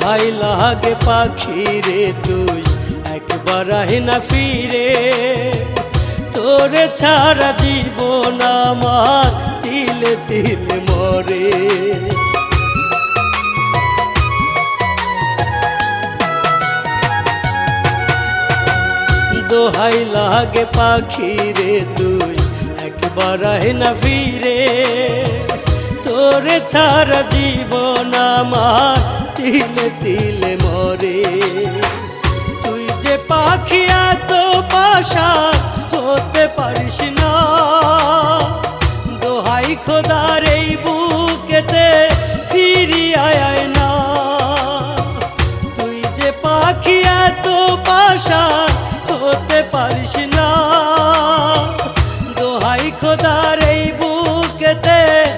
দোহাই লাগে পাখি রে তুই একবার আহে না ফিরে, তোরে ছাড়া জীবন আমার তিলে তিলে মরে। দোহাই লাগে পাখি রে তুই একবার আহে না ফিরে, তোরে ছাড়া জীবন আমার তিলে তিলে মরে। তুই যে পাখি এত পাশান হতে পারিস না, দোহাই খোদার এই বুকেতে ফিরি আয় না। তুই যে পাখি এত পাশান